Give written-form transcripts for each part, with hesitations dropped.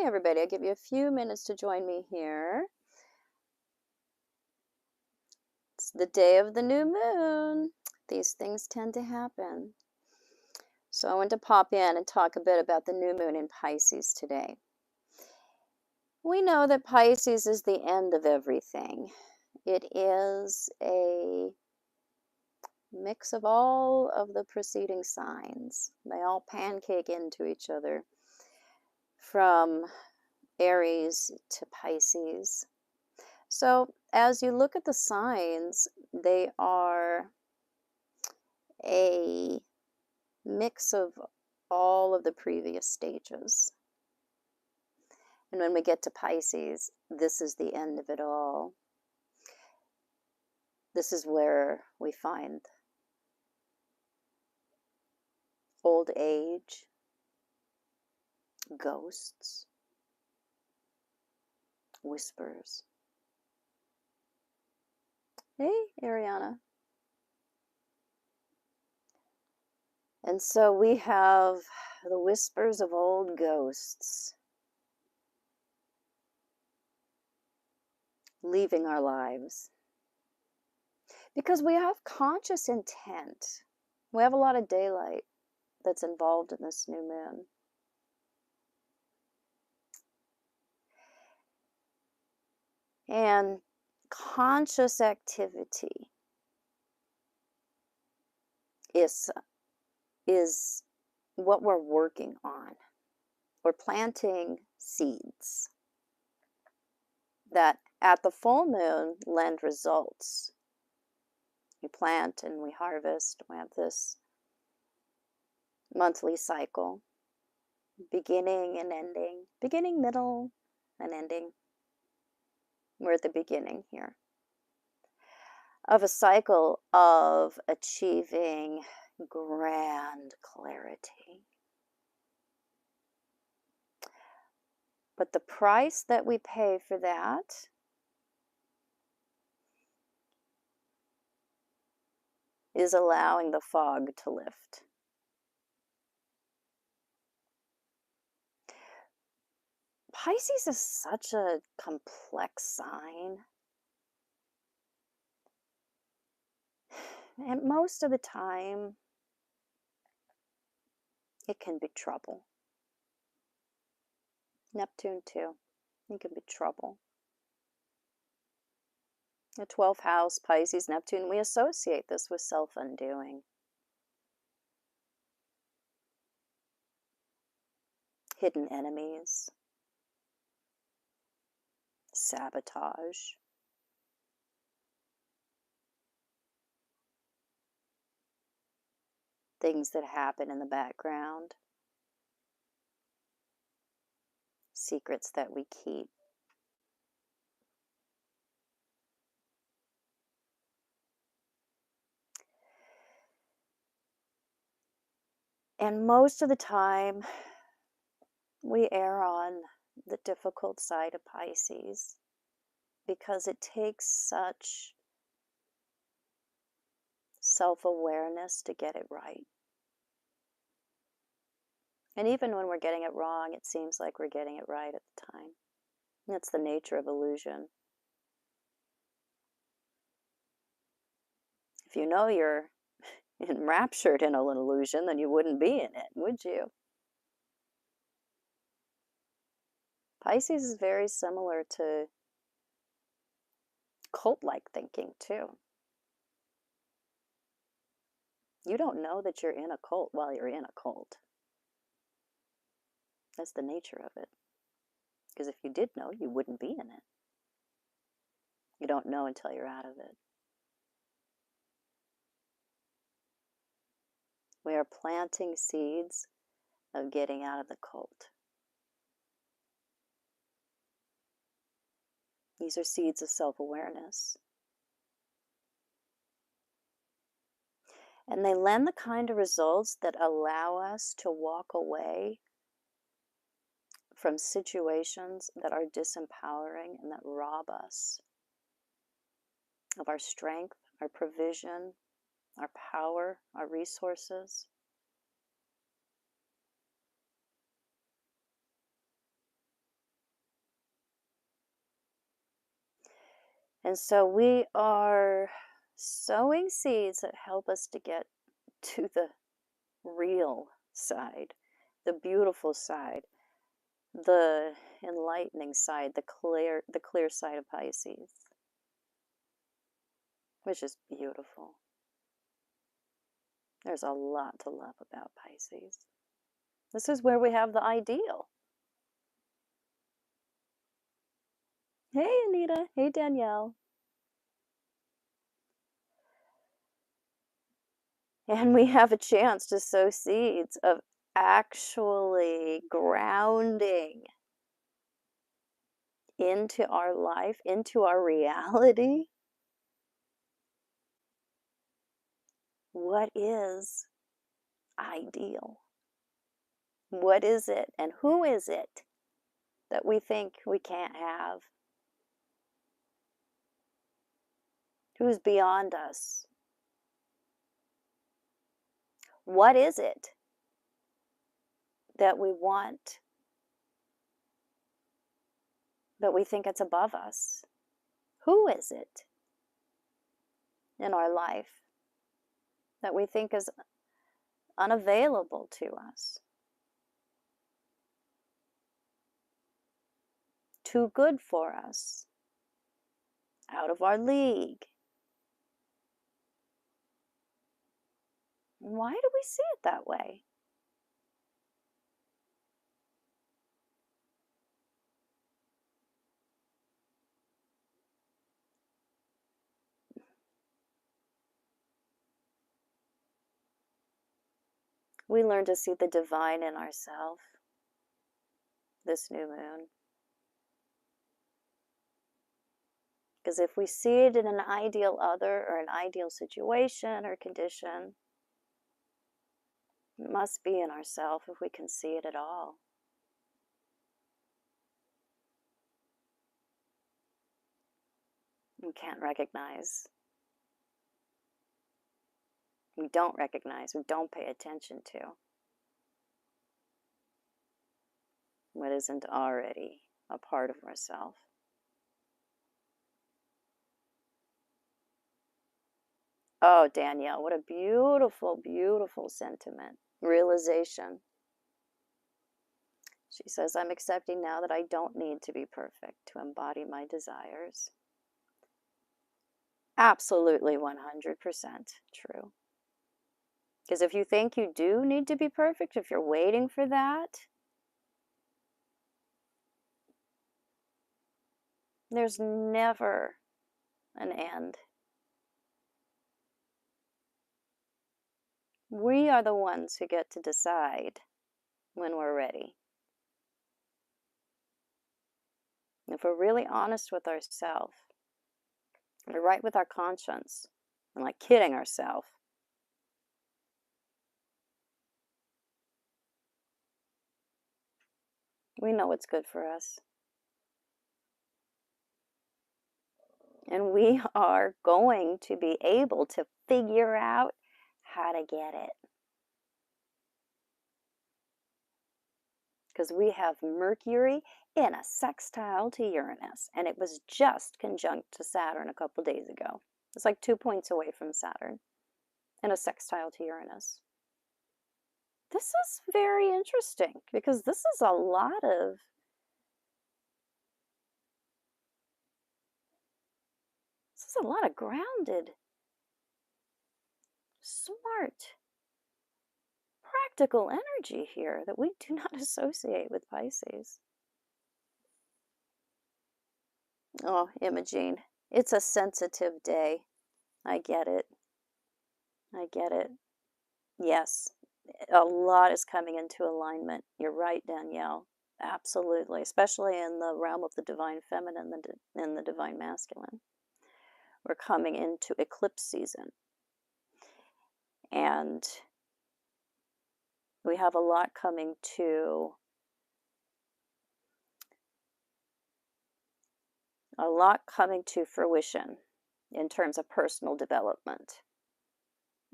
morning, everybody. I'll give you a few minutes to join me here. It's the day of the new moon. These things tend to happen. So I want to pop in and talk a bit about the new moon in Pisces today. We know that Pisces is the end of everything. It is a mix of all of the preceding signs. They all pancake into each other, from Aries to Pisces. So as you look at the signs, they are a mix of all of the previous stages. And when we get to Pisces, this is the end of it all. This is where we find old age, ghosts, whispers. Hey, Ariana. And so we have the whispers of old ghosts leaving our lives. Because we have conscious intent. We have a lot of daylight that's involved in this new moon. And conscious activity is what we're working on. We're planting seeds that at the full moon lend results. We plant and we harvest. We have this monthly cycle, beginning and ending, beginning, middle, and ending. We're at the beginning here of a cycle of achieving grand clarity. But the price that we pay for that is allowing the fog to lift. Pisces is such a complex sign. And most of the time, it can be trouble. Neptune too. It can be trouble. The 12th house, Pisces, Neptune, we associate this with self-undoing. Hidden enemies. Sabotage. Things that happen in the background. Secrets that we keep. And most of the time, we err on the difficult side of Pisces because it takes such self-awareness to get it right. And even when we're getting it wrong, it seems like we're getting it right at the time. That's the nature of illusion. If you know you're enraptured in an illusion, then you wouldn't be in it, would you? Pisces is very similar to cult-like thinking, too. You don't know that you're in a cult while you're in a cult. That's the nature of it. Because if you did know, you wouldn't be in it. You don't know until you're out of it. We are planting seeds of getting out of the cult. These are seeds of self-awareness. And they lend the kind of results that allow us to walk away from situations that are disempowering and that rob us of our strength, our provision, our power, our resources. And so we are sowing seeds that help us to get to the real side, the beautiful side, the enlightening side, the clear side of Pisces, which is beautiful. There's a lot to love about Pisces. This is where we have the ideal. Hey, Anita. Hey, Danielle. And we have a chance to sow seeds of actually grounding into our life, into our reality. What is ideal? What is it and who is it that we think we can't have? Who's beyond us? What is it that we want, but we think it's above us? Who is it in our life that we think is unavailable to us? Too good for us? Out of our league? Why do we see it that way? We learn to see the divine in ourselves this new moon. Because if we see it in an ideal other or an ideal situation or condition, it must be in ourselves if we can see it at all. We can't recognize. We don't recognize. We don't pay attention to what isn't already a part of ourselves. Oh, Danielle, what a beautiful, beautiful sentiment. Realization. She says, I'm accepting now that I don't need to be perfect to embody my desires. Absolutely 100% true. Because if you think you do need to be perfect, if you're waiting for that, there's never an end. We are the ones who get to decide when we're ready. If we're really honest with ourselves, we're right with our conscience, and like kidding ourselves, we know what's good for us. And we are going to be able to figure out how to get it. Because we have Mercury in a sextile to Uranus, and it was just conjunct to Saturn a couple days ago. It's like 2 points away from Saturn in a sextile to Uranus. This is very interesting because this is a lot of grounded, smart, practical energy here that we do not associate with Pisces. Oh, Imogene, it's a sensitive day. I get it. I get it. Yes, a lot is coming into alignment. You're right, Danielle. Absolutely, especially in the realm of the divine feminine and the divine masculine. We're coming into eclipse season. And we have a lot coming to fruition in terms of personal development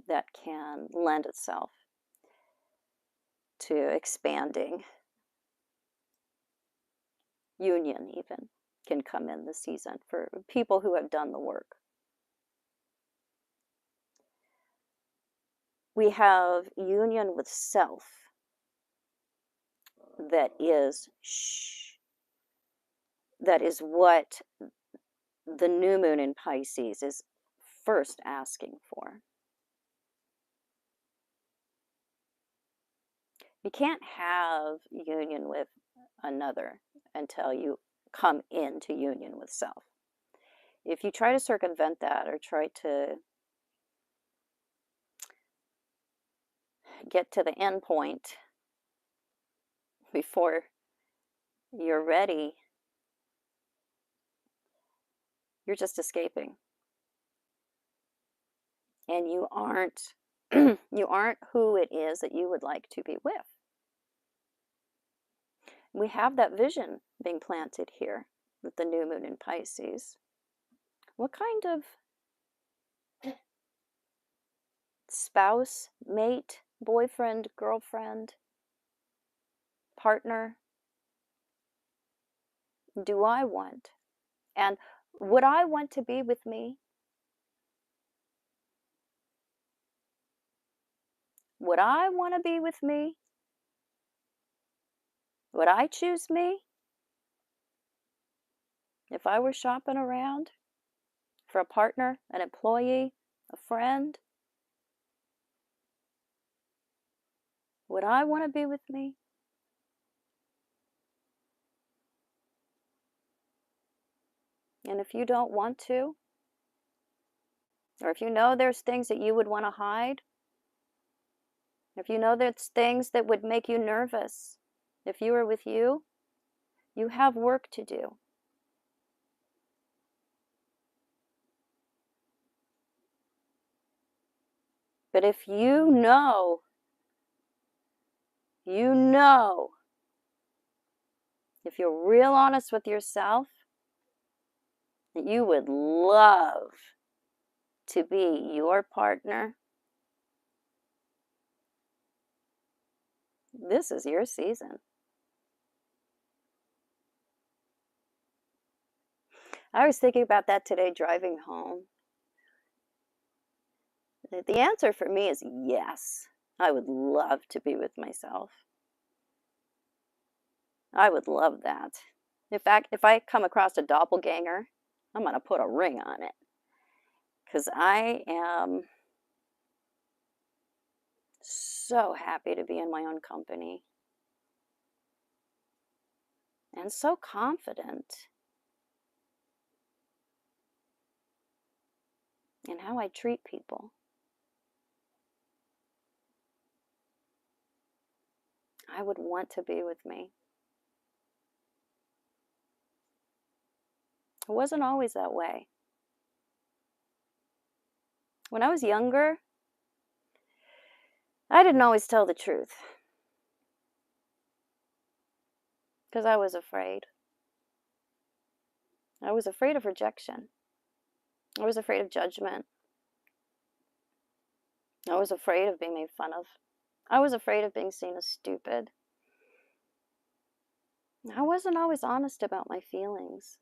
that can lend itself to expanding union even. can come in this season for people who have done the work. We have union with self that is that is what the new moon in Pisces is first asking for. You can't have union with another until you come into union with self. If you try to circumvent that or try to get to the end point before you're ready, you're just escaping. And you aren't you aren't who it is that you would like to be with. We have that vision being planted here with the new moon in Pisces. What kind of spouse, mate, boyfriend, girlfriend, partner do I want? And would I want to be with me? Would I want to be with me? Would I choose me if I were shopping around for a partner, an employee, a friend? Would I want to be with me? And if you don't want to, or if you know there's things that you would want to hide, if you know there's things that would make you nervous, if you were with you have work to do. But if you know, if you're real honest with yourself, that you would love to be your partner, this is your season. I was thinking about that today driving home. The answer for me is yes. I would love to be with myself. I would love that. In fact, if I come across a doppelganger, I'm going to put a ring on it. Because I am so happy to be in my own company. And so confident in how I treat people. I would want to be with me. It wasn't always that way. When I was younger, I didn't always tell the truth. Because I was afraid. I was afraid of rejection. I was afraid of judgment. I was afraid of being made fun of. I was afraid of being seen as stupid. I wasn't always honest about my feelings.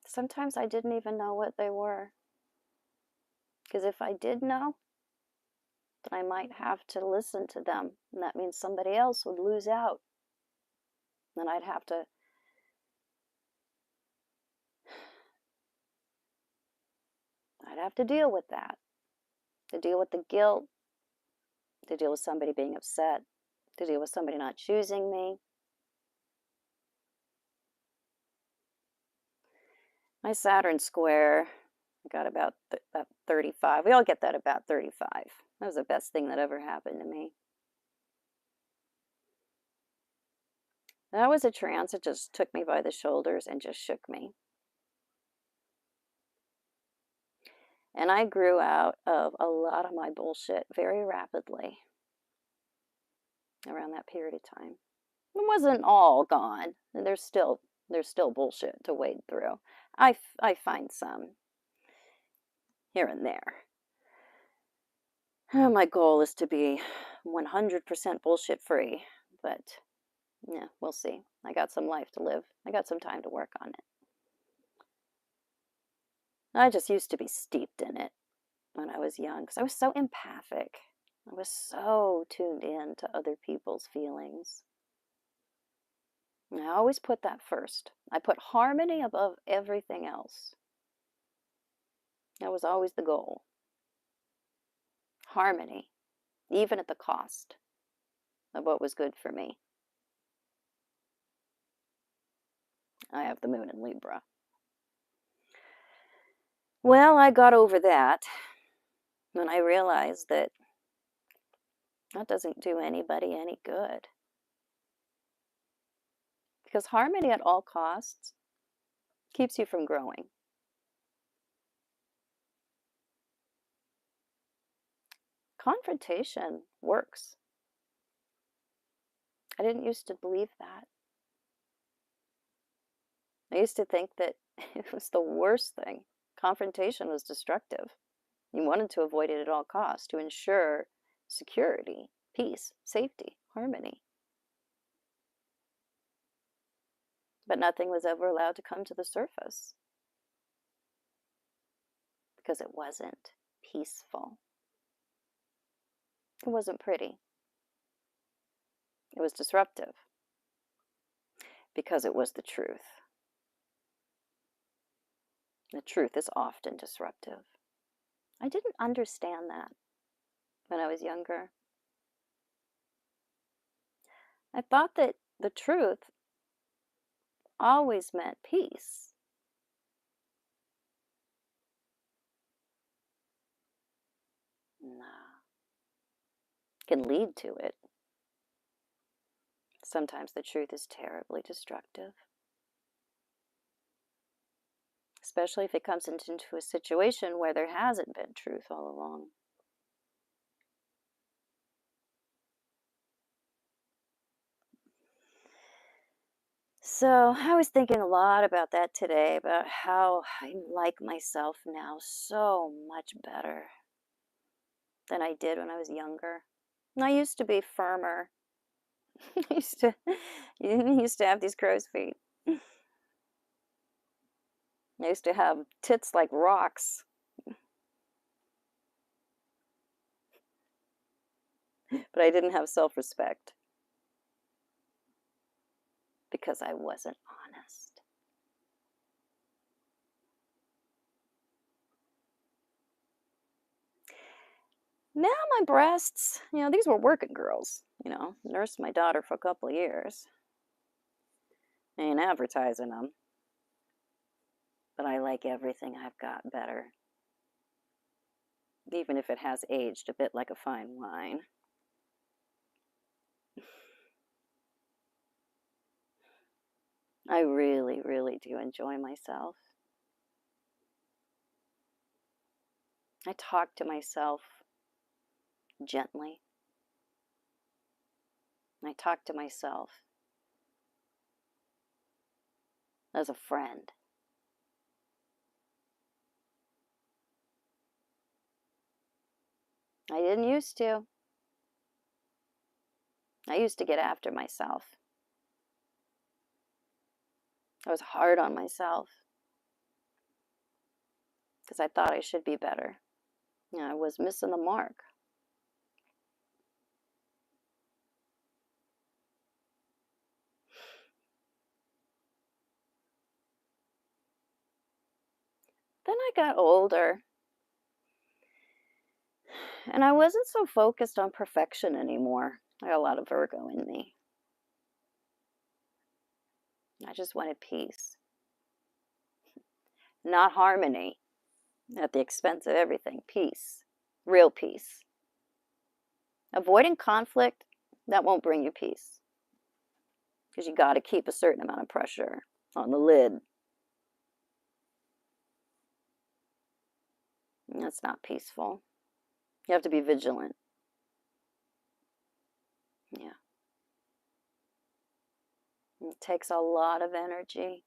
Sometimes I didn't even know what they were. Because if I did know, then I might have to listen to them. And that means somebody else would lose out. Then I'd have to deal with that. To deal with the guilt. To deal with somebody being upset. To deal with somebody not choosing me. My Saturn square, I got about 35. We all get that about 35. That was the best thing that ever happened to me. That was a trance. It just took me by the shoulders and just shook me. And I grew out of a lot of my bullshit very rapidly around that period of time. It wasn't all gone. There's still bullshit to wade through. I find some here and there. My goal is to be 100% bullshit free, but Yeah, we'll see. I got some life to live. I got some time to work on it. I just used to be steeped in it when I was young because I was so empathic. I was so tuned in to other people's feelings. And I always put that first. I put harmony above everything else. That was always the goal. Harmony, even at the cost of what was good for me. I have the moon in Libra. Well, I got over that when I realized that that doesn't do anybody any good. Because harmony at all costs keeps you from growing. Confrontation works. I didn't used to believe that. I used to think that it was the worst thing. Confrontation was destructive. You wanted to avoid it at all costs to ensure security, peace, safety, harmony. But nothing was ever allowed to come to the surface because it wasn't peaceful. It wasn't pretty. It was disruptive because it was the truth. The truth is often disruptive. I didn't understand that when I was younger. I thought that the truth always meant peace. No, it can lead to it. Sometimes the truth is terribly destructive, especially if it comes into a situation where there hasn't been truth all along. So I was thinking a lot about that today, about how I like myself now so much better than I did when I was younger. And I used to be firmer. I used to have these crow's feet. I used to have tits like rocks. But I didn't have self-respect because I wasn't honest. Now my breasts, these were working girls, nursed my daughter for a couple of years. I ain't advertising them, but I like everything I've got better, even if it has aged a bit like a fine wine. I really, really do enjoy myself. I talk to myself gently. I talk to myself as a friend. I didn't used to. I used to get after myself. I was hard on myself because I thought I should be better. I was missing the mark. Then I got older, and I wasn't so focused on perfection anymore. I got a lot of Virgo in me. I just wanted peace, not harmony at the expense of everything. Peace, real peace. Avoiding conflict, that won't bring you peace because you got to keep a certain amount of pressure on the lid. And that's not peaceful. You have to be vigilant. Yeah. It takes a lot of energy.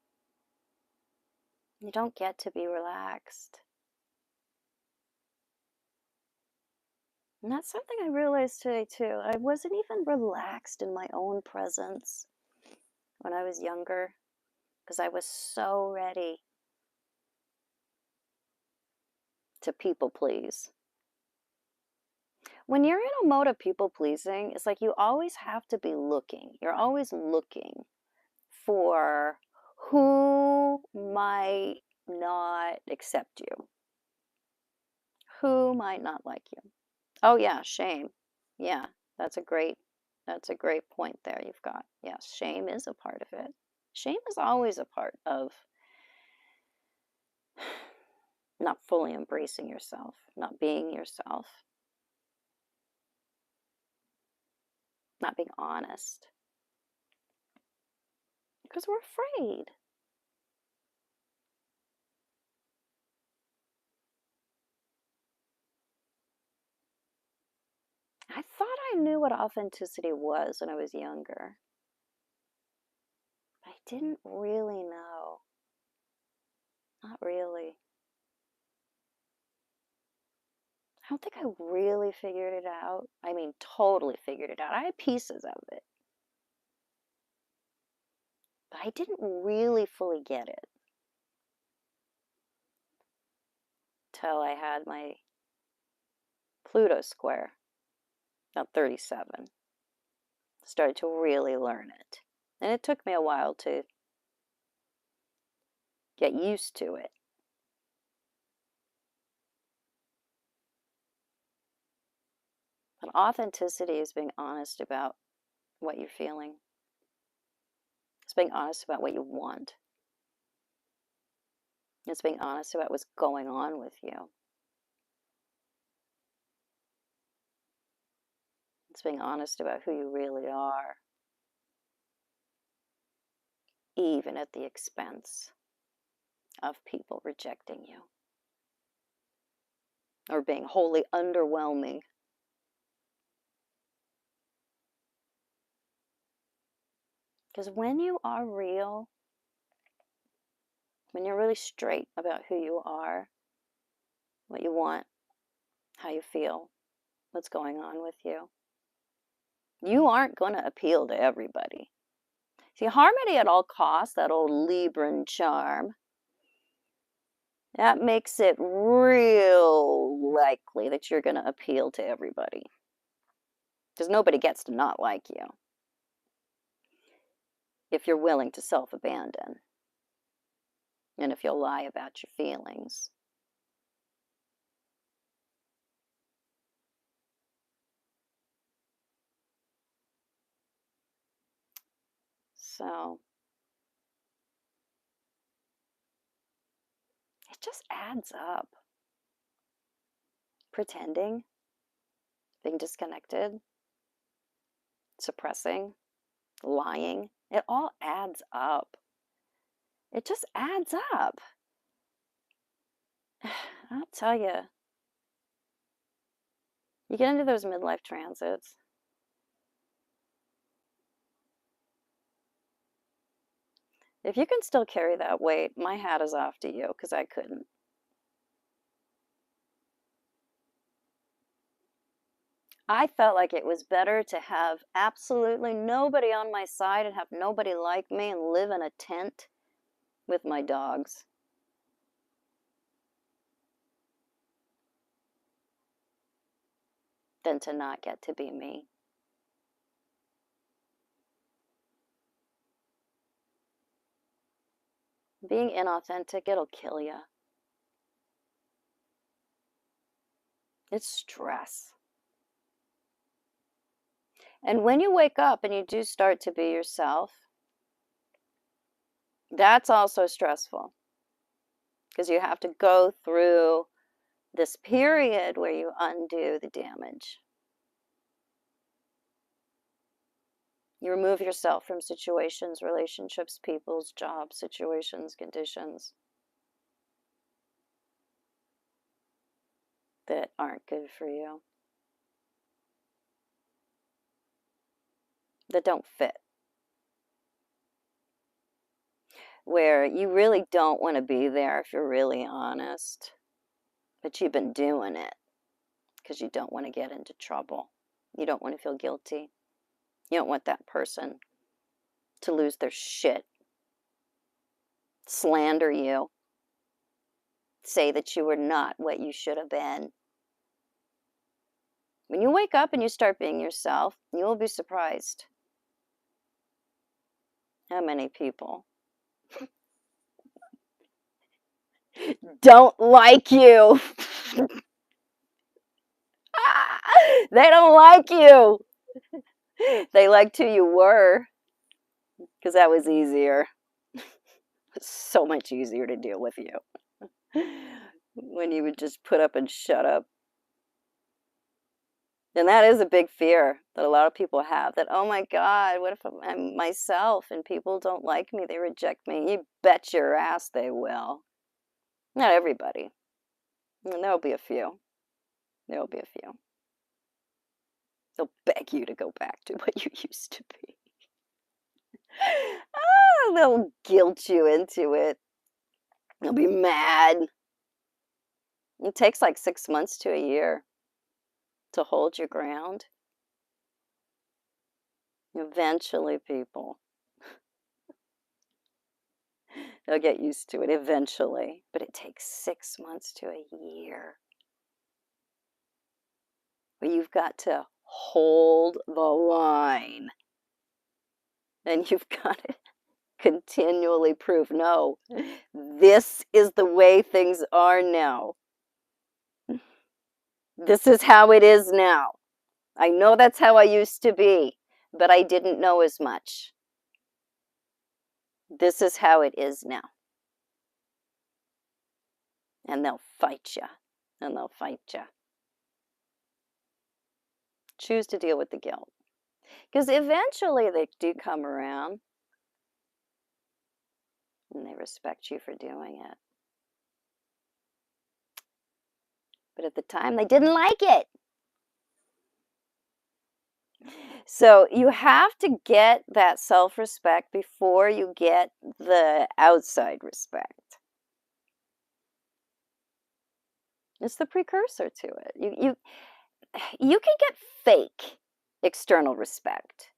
You don't get to be relaxed. And that's something I realized today too. I wasn't even relaxed in my own presence. when I was younger because I was so ready to people please. When you're in a mode of people pleasing, it's like you always have to be looking. You're always looking for who might not accept you, who might not like you. Oh yeah, shame. Yeah, that's a great point there you've got. Yes, shame is a part of it. Shame is always a part of not fully embracing yourself, not being yourself, not being honest. Because we're afraid. I thought I knew what authenticity was when I was younger, but I didn't really know. Not really. I don't think I really figured it out. I mean, totally figured it out. I had pieces of it, but I didn't really fully get it till I had my Pluto square, about 37. Started to really learn it. And it took me a while to get used to it. But authenticity is being honest about what you're feeling. It's being honest about what you want. It's being honest about what's going on with you. It's being honest about who you really are, even at the expense of people rejecting you or being wholly underwhelming. Because when you are real, when you're really straight about who you are, what you want, how you feel, what's going on with you, you aren't going to appeal to everybody. See, harmony at all costs, that old Libran charm, that makes it real likely that you're going to appeal to everybody. Because nobody gets to not like you if you're willing to self-abandon and if you'll lie about your feelings. So it just adds up. Pretending, being disconnected, suppressing, lying, it all adds up. It just adds up. I'll tell you, you get into those midlife transits. If you can still carry that weight, my hat is off to you because I couldn't. I felt like it was better to have absolutely nobody on my side and have nobody like me and live in a tent with my dogs. Than to not get to be me. Being inauthentic, it'll kill you. It's stress. And when you wake up and you do start to be yourself, that's also stressful because you have to go through this period where you undo the damage. You remove yourself from situations, relationships, people's jobs, situations, conditions that aren't good for you, that don't fit, where you really don't want to be there if you're really honest, but you've been doing it because you don't want to get into trouble. You don't want to feel guilty. You don't want that person to lose their shit, slander you, say that you were not what you should have been. When you wake up and you start being yourself, you will be surprised how many people don't like you. They don't like you. They liked who you were because that was easier. So much easier to deal with you when you would just put up and shut up. And that is a big fear that a lot of people have, that, oh my God, what if I'm myself and people don't like me, they reject me? You bet your ass they will. Not everybody. And there'll be a few. There'll be a few. They'll beg you to go back to what you used to be. They'll guilt you into it. They'll be mad. It takes like 6 months to a year to hold your ground. Eventually, people, they'll get used to it eventually, but it takes 6 months to a year. But you've got to hold the line. And you've got to continually prove, no, this is the way things are now. This is how it is now. I know that's how I used to be, but I didn't know as much. This is how it is now. And they'll fight you. And they'll fight you. Choose to deal with the guilt. Because eventually they do come around. And they respect you for doing it. But at the time, they didn't like it. So you have to get that self-respect before you get the outside respect. It's the precursor to it. You can get fake external respect.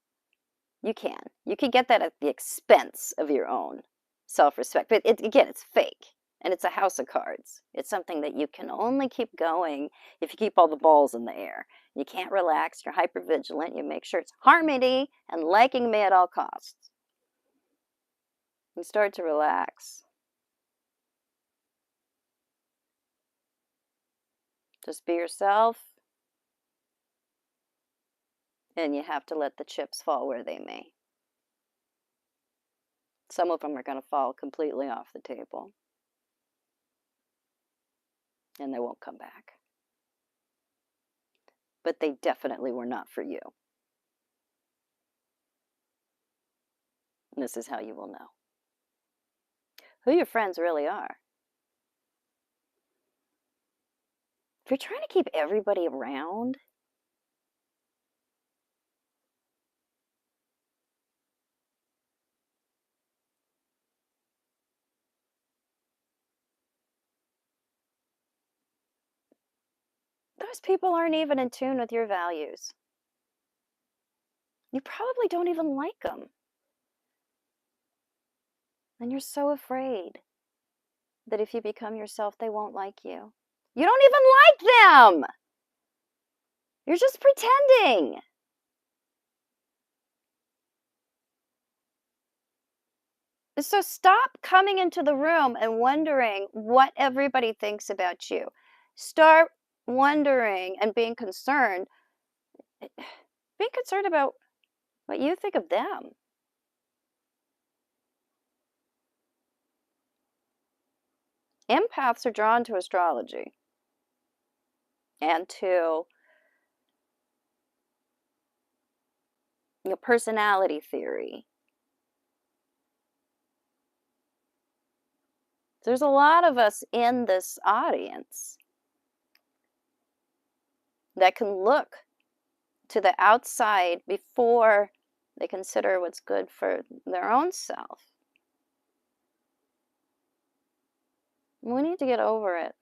You can. You can get that at the expense of your own self-respect. But again, it's fake. And it's a house of cards. It's something that you can only keep going if you keep all the balls in the air. You can't relax. You're hypervigilant. You make sure it's harmony and liking me at all costs. You start to relax. Just be yourself. And you have to let the chips fall where they may. Some of them are going to fall completely off the table. And they won't come back. But they definitely were not for you. And this is how you will know who your friends really are. If you're trying to keep everybody around, those people aren't even in tune with your values. You probably don't even like them. And you're so afraid that if you become yourself, they won't like you. You don't even like them. You're just pretending. So stop coming into the room and wondering what everybody thinks about you. Start wondering and being concerned about what you think of them. Empaths are drawn to astrology and to personality theory. There's a lot of us in this audience that can look to the outside before they consider what's good for their own self. We need to get over it.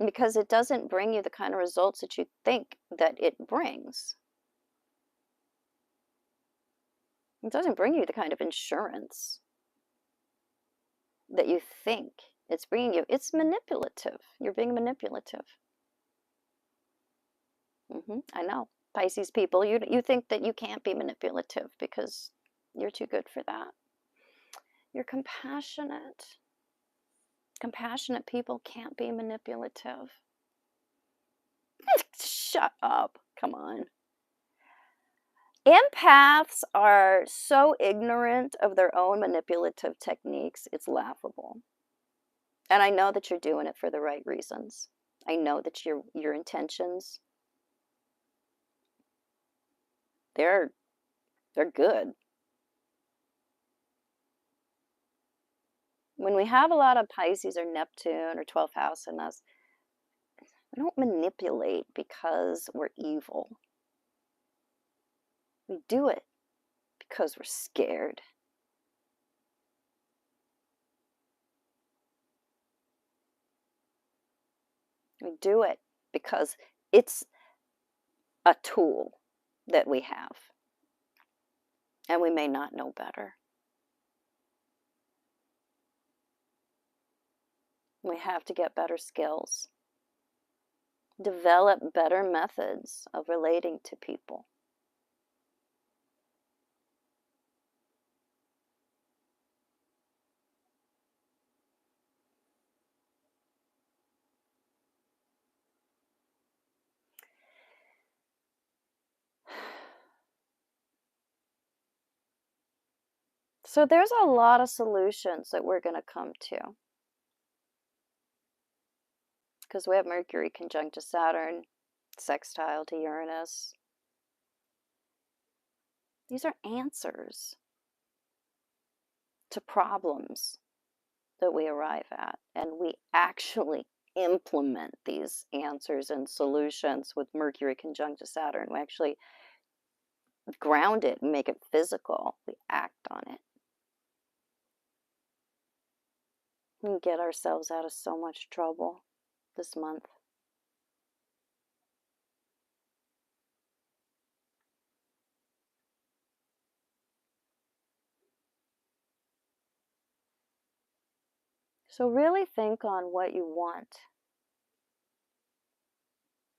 Because it doesn't bring you the kind of results that you think that it brings. It doesn't bring you the kind of insurance that you think it's bringing you. It's manipulative. You're being manipulative. I know. Pisces people, you think that you can't be manipulative because you're too good for that. You're compassionate. Compassionate people can't be manipulative. Shut up. Come on. Empaths are so ignorant of their own manipulative techniques, it's laughable. And I know that you're doing it for the right reasons. I know that your intentions, they're good. When we have a lot of Pisces or Neptune or 12th house in us, we don't manipulate because we're evil. We do it because we're scared. We do it because it's a tool that we have, and we may not know better. We have to get better skills, develop better methods of relating to people. So there's a lot of solutions that we're going to come to, because we have Mercury conjunct to Saturn, sextile to Uranus. These are answers to problems that we arrive at, and we actually implement these answers and solutions with Mercury conjunct to Saturn. We actually ground it and make it physical. We act on it. We can get ourselves out of so much trouble this month. So really think on what you want.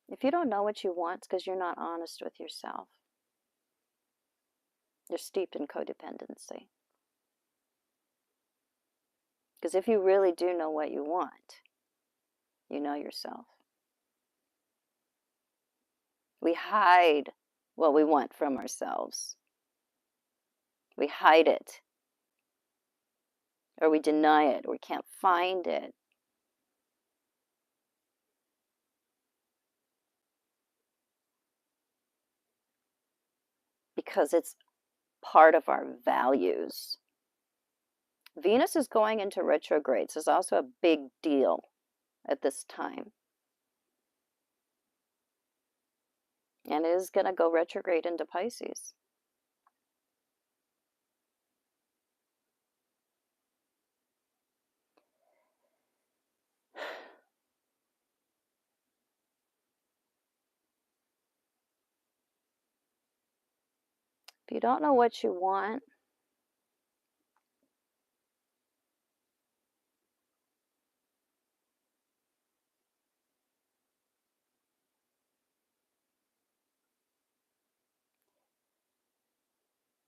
If you don't know what you want, it's because you're not honest with yourself. You're steeped in codependency. Because if you really do know what you want, you know yourself. We hide what we want from ourselves. We hide it, or we deny it, or we can't find it. Because it's part of our values. Venus is going into retrograde, so it's also a big deal at this time. And it is going to go retrograde into Pisces. If you don't know what you want,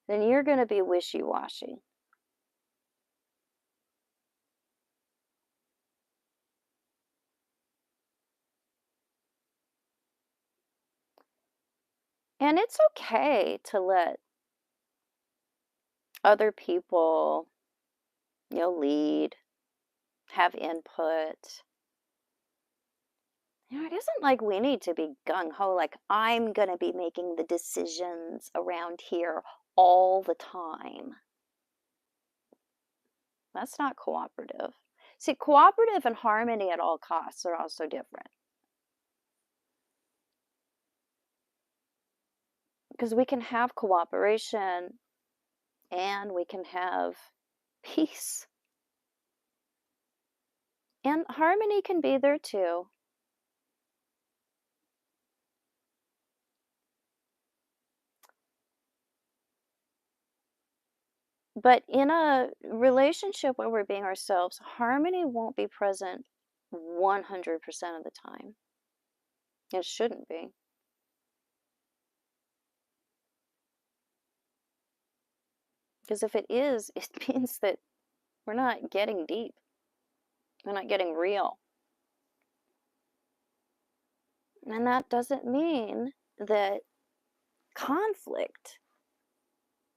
then you're going to be wishy-washy. And it's okay to let other people, lead, have input. It isn't like we need to be gung-ho, like I'm going to be making the decisions around here all the time. That's not cooperative. See, cooperative and harmony at all costs are also different. Because we can have cooperation and we can have peace. And harmony can be there too. But in a relationship where we're being ourselves, harmony won't be present 100% of the time. It shouldn't be. Because if it is, it means that we're not getting deep. We're not getting real. And that doesn't mean that conflict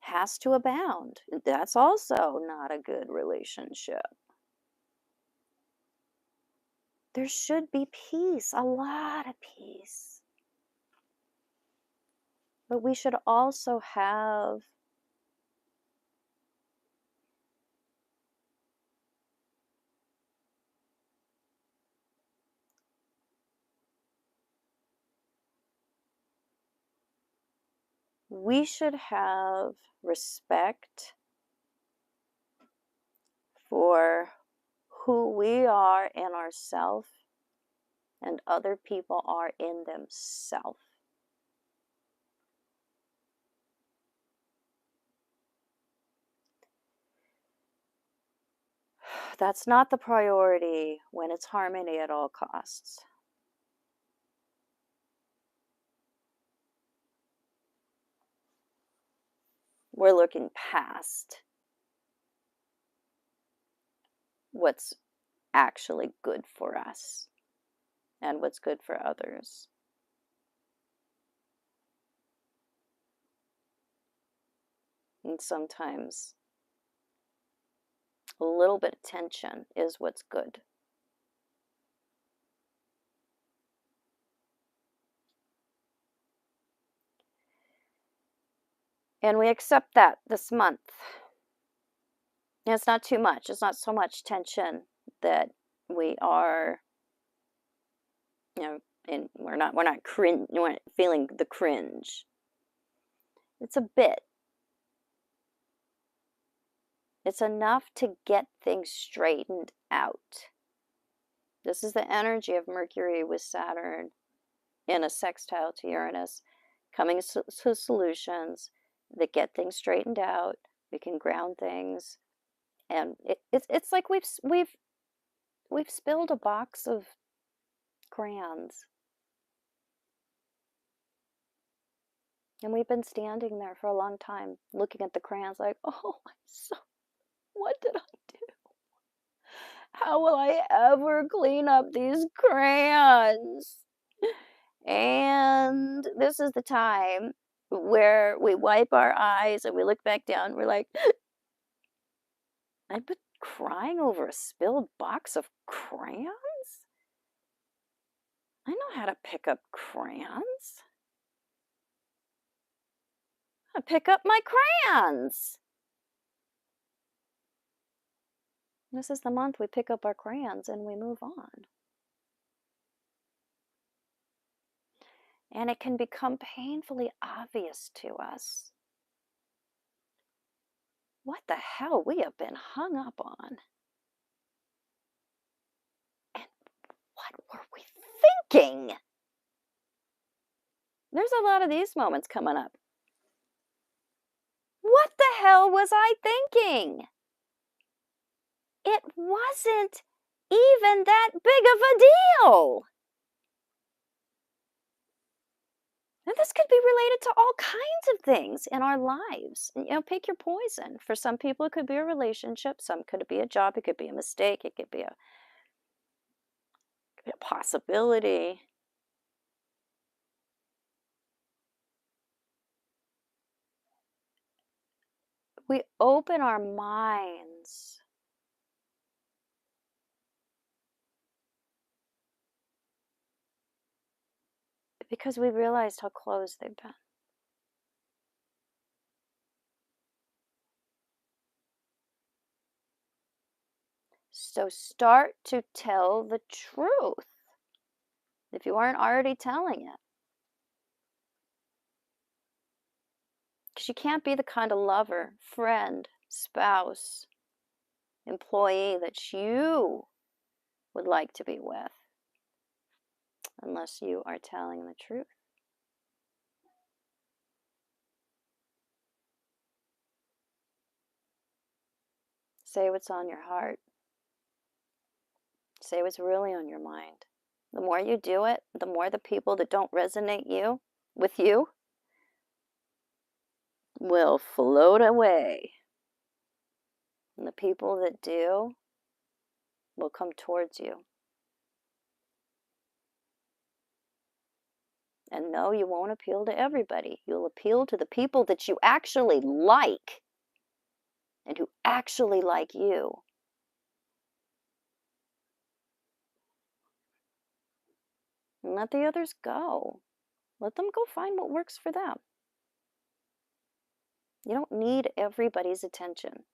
has to abound. That's also not a good relationship. There should be peace, a lot of peace. But we should also have respect for who we are in ourselves and other people are in themselves. That's not the priority when it's harmony at all costs. We're looking past what's actually good for us and what's good for others. And sometimes a little bit of tension is what's good. And we accept that this month. And it's not too much. It's not so much tension that we are, and we're not cringe, we're not feeling the cringe. It's a bit. It's enough to get things straightened out. This is the energy of Mercury with Saturn in a sextile to Uranus, coming to solutions that get things straightened out. We can ground things, and it's like we've spilled a box of crayons, and we've been standing there for a long time, looking at the crayons, like, oh, what did I do? How will I ever clean up these crayons? And this is the time where we wipe our eyes and we look back down. We're like, I've been crying over a spilled box of crayons? I know how to pick up crayons. I pick up my crayons. This is the month we pick up our crayons and we move on. And it can become painfully obvious to us what the hell we have been hung up on. And what were we thinking? There's a lot of these moments coming up. What the hell was I thinking? It wasn't even that big of a deal. And this could be related to all kinds of things in our lives. Pick your poison. For some people, it could be a relationship. Some could be a job. It could be a mistake. It could be a possibility. We open our minds because we realized how close they've been. So start to tell the truth if you aren't already telling it. Because you can't be the kind of lover, friend, spouse, employee that you would like to be with unless you are telling the truth. Say what's on your heart. Say what's really on your mind. The more you do it, the more the people that don't resonate with you will float away. And the people that do will come towards you. And no, you won't appeal to everybody. You'll appeal to the people that you actually like and who actually like you. And let the others go. Let them go find what works for them. You don't need everybody's attention.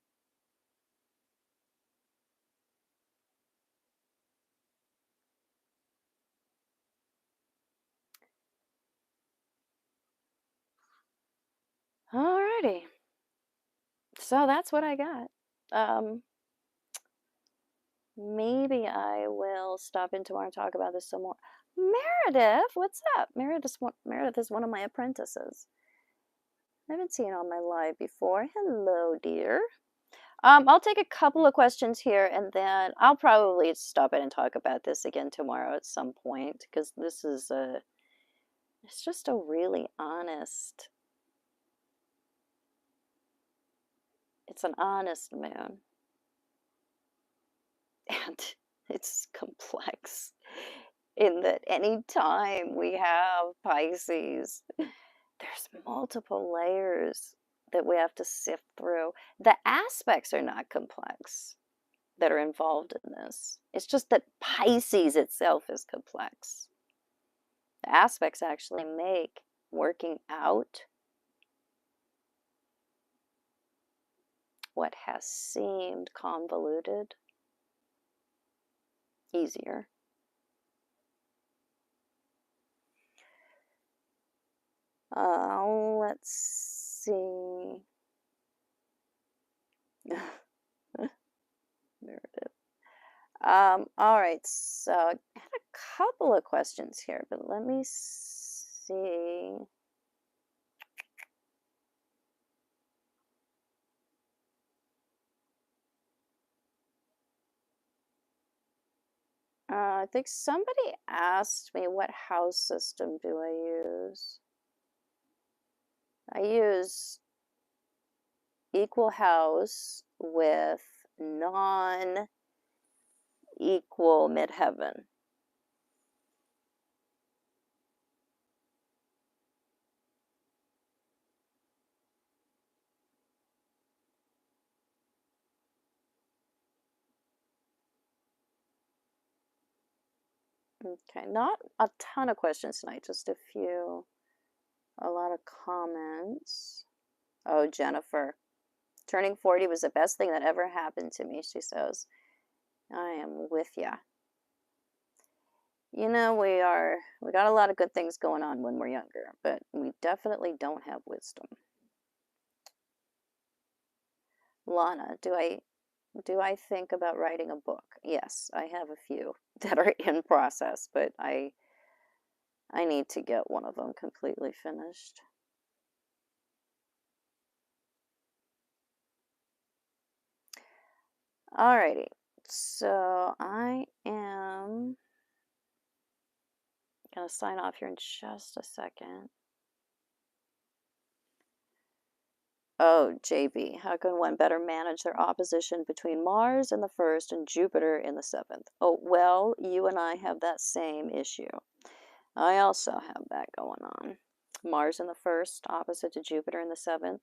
Alrighty. So that's what I got. Maybe I will stop in tomorrow and talk about this some more. Meredith, what's up? Meredith is one of my apprentices. I haven't seen you on my live before. Hello, dear. I'll take a couple of questions here, and then I'll probably stop in and talk about this again tomorrow at some point, because this is it's just a really honest, it's an honest moon. And it's complex in that any time we have Pisces, there's multiple layers that we have to sift through. The aspects are not complex that are involved in this. It's just that Pisces itself is complex. The aspects actually make working out what has seemed convoluted easier. Let's see. Meredith. All right, so I had a couple of questions here, but let me see. I think somebody asked me, what house system do I use? I use equal house with non-equal midheaven. Okay, not a ton of questions tonight, just a few. A lot of comments. Oh, Jennifer. Turning 40 was the best thing that ever happened to me, she says. I am with ya. You know, we got a lot of good things going on when we're younger, but we definitely don't have wisdom. Lana, do I think about writing a book? Yes, I have a few that are in process, but I need to get one of them completely finished. Alrighty, so I am gonna sign off here in just a second. Oh, JB, how can one better manage their opposition between Mars in the first and Jupiter in the seventh? Oh, well, you and I have that same issue. I also have that going on. Mars in the first, opposite to Jupiter in the seventh.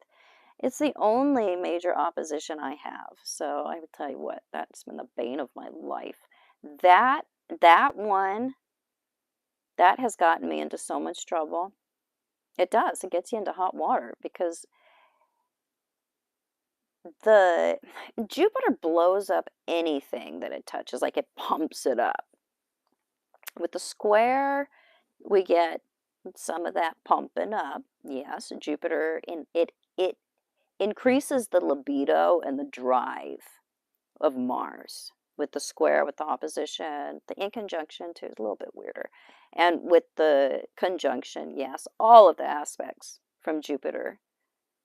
It's the only major opposition I have. So I would tell you what, that's been the bane of my life. That one, that has gotten me into so much trouble. It does. It gets you into hot water because the Jupiter blows up anything that it touches, like it pumps it up. With the square, we get some of that pumping up. Yes, Jupiter, it increases the libido and the drive of Mars. With the square, with the opposition, the in conjunction too is a little bit weirder. And with the conjunction, yes, all of the aspects from Jupiter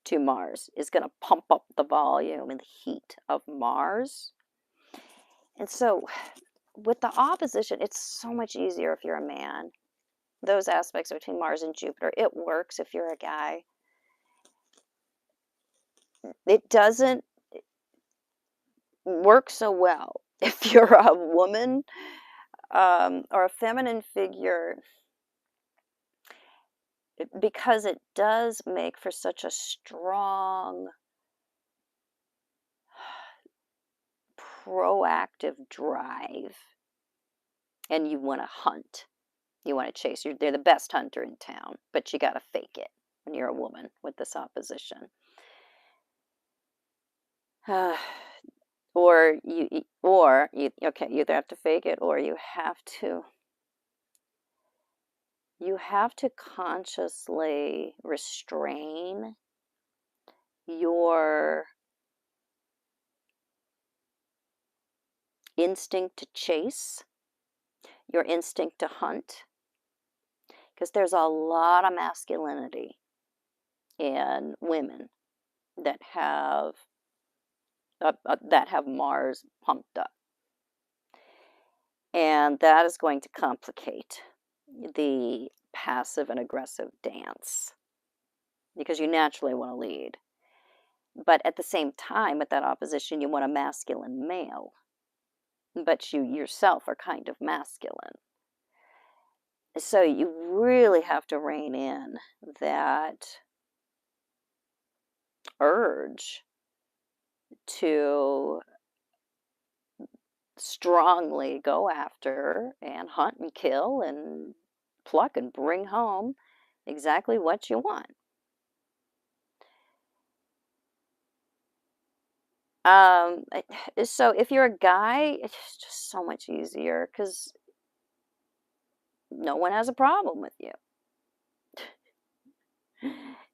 to Mars is going to pump up the volume and the heat of Mars. And so with the opposition, it's so much easier if you're a man. Those aspects between Mars and Jupiter, it works if you're a guy. It doesn't work so well if you're a woman or a feminine figure, because it does make for such a strong, proactive drive. And you want to hunt. You want to chase. They're the best hunter in town, but you got to fake it when you're a woman with this opposition. Or you either have to fake it, or you have to consciously restrain your instinct to chase, your instinct to hunt, because there's a lot of masculinity in women that have Mars pumped up. And that is going to complicate the passive and aggressive dance, because you naturally want to lead. But at the same time, with that opposition, you want a masculine male. But you yourself are kind of masculine. So you really have to rein in that urge to strongly go after and hunt and kill and pluck and bring home exactly what you want. So if you're a guy, it's just so much easier because no one has a problem with you.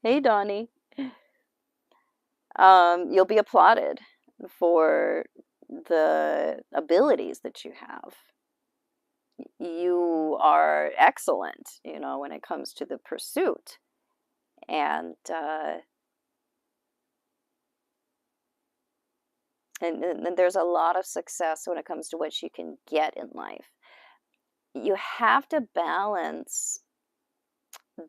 Hey, Donnie. You'll be applauded for the abilities that you have. You are excellent, when it comes to the pursuit. And there's a lot of success when it comes to what you can get in life. You have to balance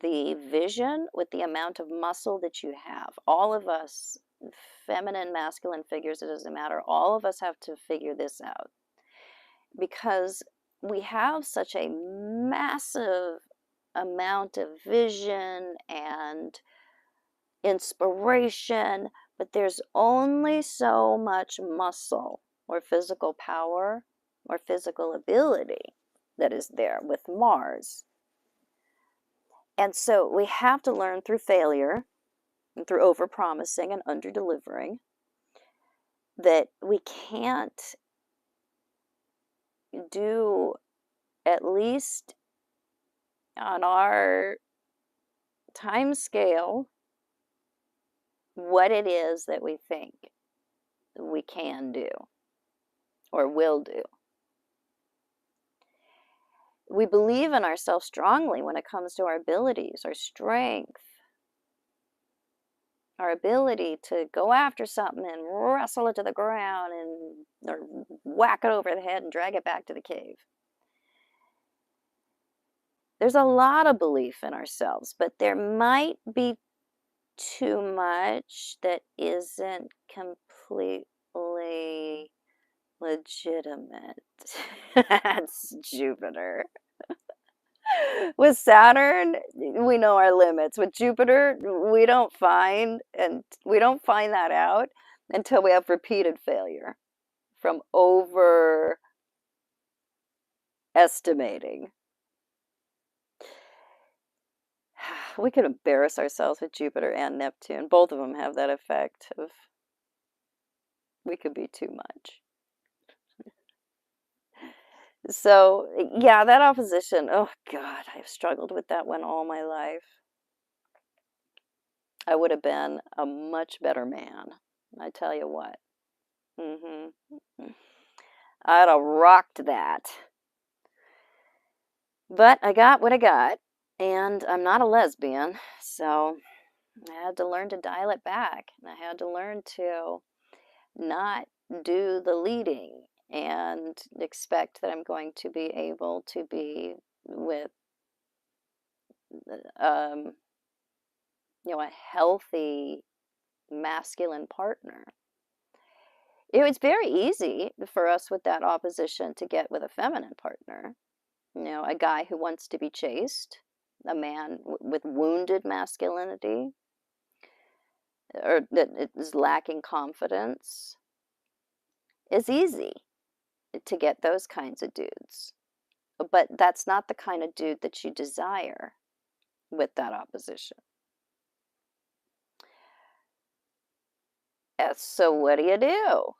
the vision with the amount of muscle that you have. All of us, feminine, masculine figures, it doesn't matter. All of us have to figure this out, because we have such a massive amount of vision and inspiration, but there's only so much muscle or physical power or physical ability that is there with Mars. And so we have to learn through failure and through overpromising and underdelivering that we can't do, at least on our time scale, what it is that we think we can do or will do. We believe in ourselves strongly when it comes to our abilities, our strength, our ability to go after something and wrestle it to the ground or whack it over the head and drag it back to the cave. There's a lot of belief in ourselves, but there might be too much that isn't completely legitimate. That's Jupiter. With Saturn, we know our limits. With Jupiter, we don't find that out until we have repeated failure from overestimating. We could embarrass ourselves with Jupiter and Neptune. Both of them have that effect of we could be too much. So, yeah, that opposition, oh God, I've struggled with that one all my life. I would have been a much better man, I tell you what. I'd have rocked that. But I got what I got, and I'm not a lesbian, so I had to learn to dial it back. And I had to learn to not do the leading and expect that I'm going to be able to be with, um, a healthy masculine partner. It was very easy for us with that opposition to get with a feminine partner. A guy who wants to be chased, a man with wounded masculinity, or that is lacking confidence. It's easy to get those kinds of dudes. But that's not the kind of dude that you desire with that opposition. So what do?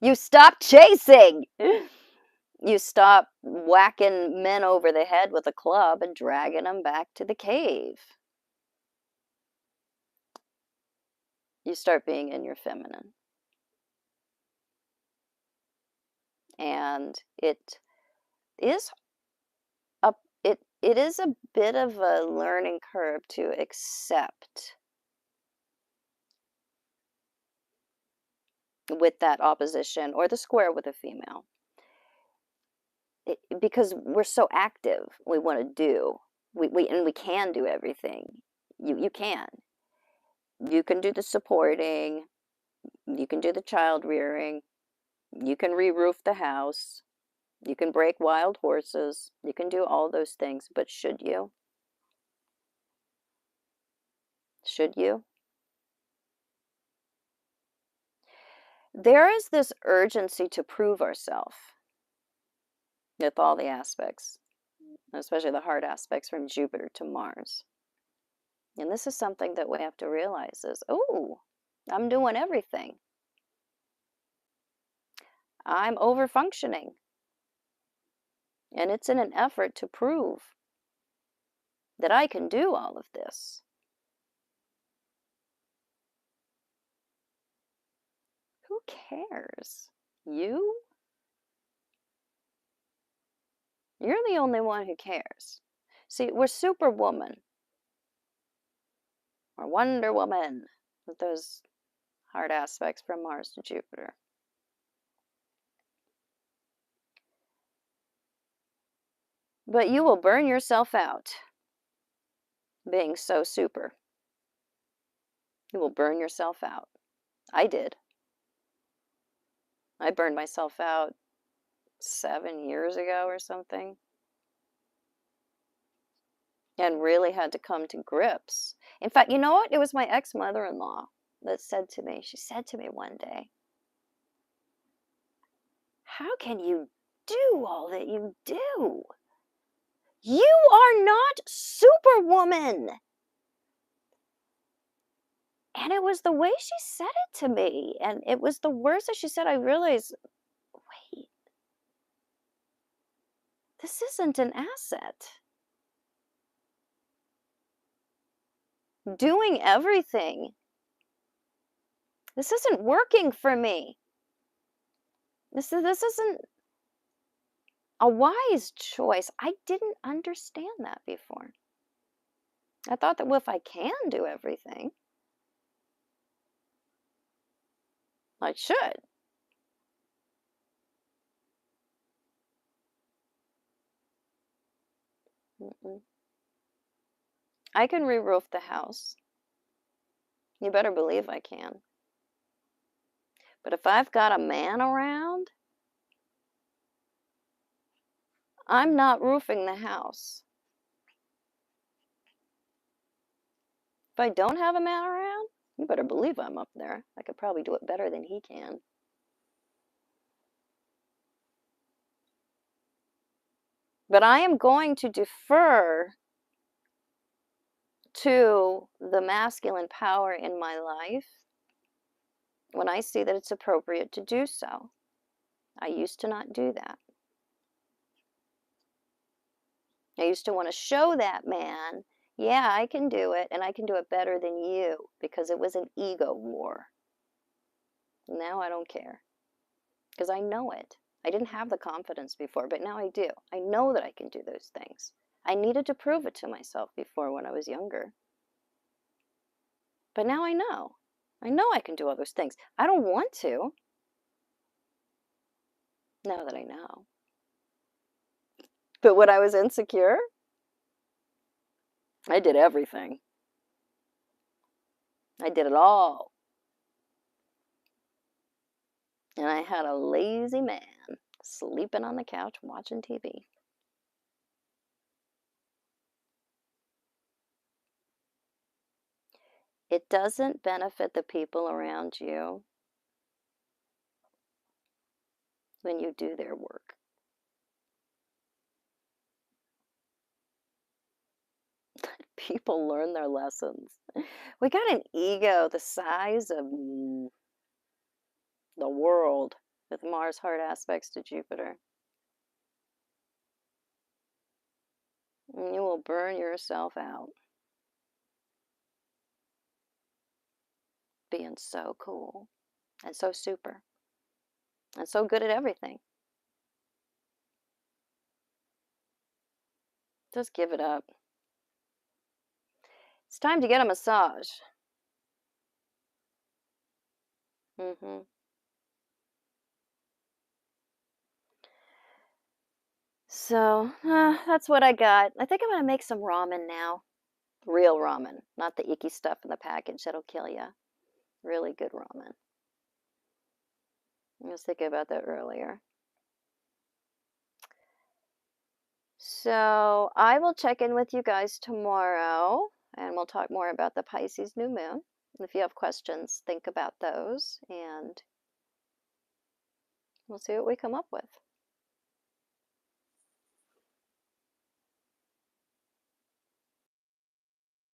You stop chasing. You stop whacking men over the head with a club and dragging them back to the cave. You start being in your feminine. And it is it is a bit of a learning curve to accept with that opposition or the square with a female. Because we're so active, we want to do. We can do everything. You can. You can do the supporting. You can do the child rearing. You can re-roof the house. You can break wild horses. You can do all those things. But should you? Should you? There is this urgency to prove ourselves with all the aspects, especially the hard aspects from Jupiter to Mars. And this is something that we have to realize is, oh, I'm doing everything. I'm over functioning. And it's in an effort to prove that I can do all of this. Who cares? You? You're the only one who cares. See, we're Superwoman. Or Wonder Woman. With those hard aspects from Mars to Jupiter. But you will burn yourself out being so super. You will burn yourself out. I did. I burned myself out 7 years ago or something. And really had to come to grips. In fact, you know what? It was my ex-mother-in-law that said to me, she said to me one day, how can you do all that you do? You are not Superwoman. And it was the way she said it to me. And it was the words that she said. I realized, wait, this isn't an asset. Doing everything. This isn't working for me. This isn't a wise choice. I didn't understand that before. I thought that, well, if I can do everything, I should. I can re-roof the house. You better believe I can. But if I've got a man around, I'm not roofing the house. If I don't have a man around, you better believe I'm up there. I could probably do it better than he can. But I am going to defer to the masculine power in my life when I see that it's appropriate to do so. I used to not do that. I used to want to show that man, yeah, I can do it, and I can do it better than you, because it was an ego war. Now I don't care, because I know it. I didn't have the confidence before, but now I do. I know that I can do those things. I needed to prove it to myself before when I was younger. But now I know. I know I can do all those things. I don't want to, now that I know. But when I was insecure, I did everything. I did it all. And I had a lazy man sleeping on the couch watching TV. It doesn't benefit the people around you when you do their work. People learn their lessons. We got an ego the size of the world with Mars hard aspects to Jupiter. And you will burn yourself out being so cool and so super and so good at everything. Just give it up. It's time to get a massage. So, that's what I got. I think I'm going to make some ramen now. Real ramen, not the icky stuff in the package that'll kill you. Really good ramen. I was thinking about that earlier. So, I will check in with you guys tomorrow and we'll talk more about the Pisces new moon. If you have questions, think about those and we'll see what we come up with.